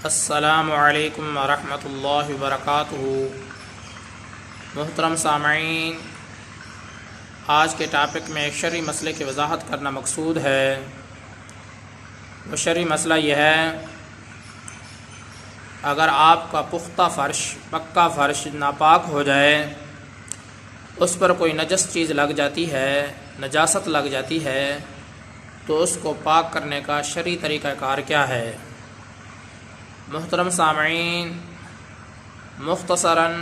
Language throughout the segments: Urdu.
السلام علیکم ورحمۃ اللہ وبرکاتہ۔ محترم سامعین، آج کے ٹاپک میں ایک شرعی مسئلے کی وضاحت کرنا مقصود ہے۔ وہ شرعی مسئلہ یہ ہے، اگر آپ کا پختہ فرش، پکا فرش ناپاک ہو جائے، اس پر کوئی نجس چیز لگ جاتی ہے، نجاست لگ جاتی ہے، تو اس کو پاک کرنے کا شرعی طریقہ کار کیا ہے؟ محترم سامعین، مختصراً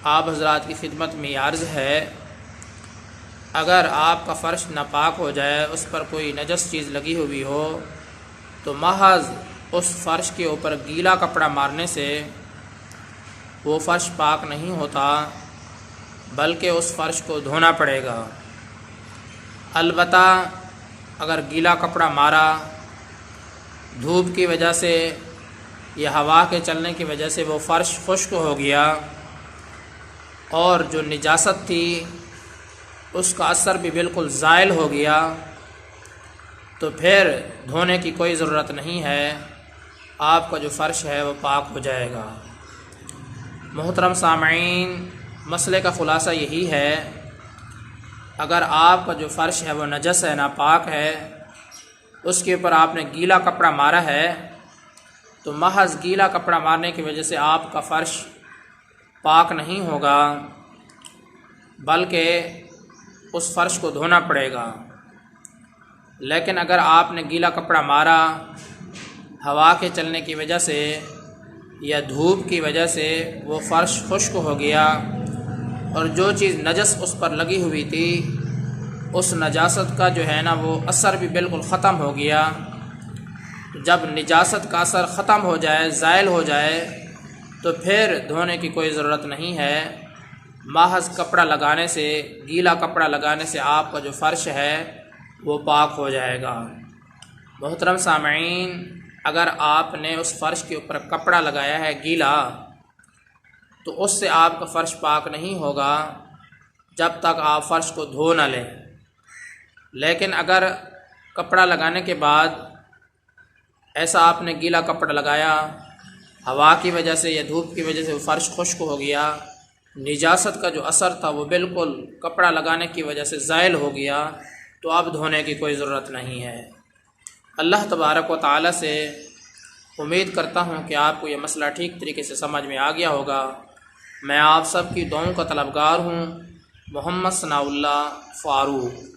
آپ حضرات کی خدمت میں یہ عرض ہے، اگر آپ کا فرش ناپاک ہو جائے، اس پر کوئی نجس چیز لگی ہوئی ہو، تو محض اس فرش کے اوپر گیلا کپڑا مارنے سے وہ فرش پاک نہیں ہوتا، بلکہ اس فرش کو دھونا پڑے گا۔ البتہ اگر گیلا کپڑا مارا، دھوپ کی وجہ سے یا ہوا کے چلنے کی وجہ سے وہ فرش خشک ہو گیا اور جو نجاست تھی اس کا اثر بھی بالکل زائل ہو گیا، تو پھر دھونے کی کوئی ضرورت نہیں ہے، آپ کا جو فرش ہے وہ پاک ہو جائے گا۔ محترم سامعین، مسئلے کا خلاصہ یہی ہے، اگر آپ کا جو فرش ہے وہ نجس ہے، ناپاک ہے، اس کے اوپر آپ نے گیلا کپڑا مارا ہے، تو محض گیلا کپڑا مارنے کی وجہ سے آپ کا فرش پاک نہیں ہوگا، بلکہ اس فرش کو دھونا پڑے گا۔ لیکن اگر آپ نے گیلا کپڑا مارا، ہوا کے چلنے کی وجہ سے یا دھوپ کی وجہ سے وہ فرش خشک ہو گیا اور جو چیز نجس اس پر لگی ہوئی تھی، اس نجاست کا جو ہے نا وہ اثر بھی بالکل ختم ہو گیا۔ جب نجاست کا اثر ختم ہو جائے، زائل ہو جائے، تو پھر دھونے کی کوئی ضرورت نہیں ہے، محض کپڑا لگانے سے، گیلا کپڑا لگانے سے آپ کا جو فرش ہے وہ پاک ہو جائے گا۔ محترم سامعین، اگر آپ نے اس فرش کے اوپر کپڑا لگایا ہے گیلا، تو اس سے آپ کا فرش پاک نہیں ہوگا جب تک آپ فرش کو دھو نہ لیں۔ لیکن اگر کپڑا لگانے کے بعد ایسا آپ نے گیلا کپڑا لگایا، ہوا کی وجہ سے یا دھوپ کی وجہ سے وہ فرش خشک ہو گیا، نجاست کا جو اثر تھا وہ بالکل کپڑا لگانے کی وجہ سے زائل ہو گیا، تو اب دھونے کی کوئی ضرورت نہیں ہے۔ اللہ تبارک و تعالی سے امید کرتا ہوں کہ آپ کو یہ مسئلہ ٹھیک طریقے سے سمجھ میں آ گیا ہوگا۔ میں آپ سب کی دعاؤں کا طلبگار ہوں۔ محمد ثناء اللہ فاروق۔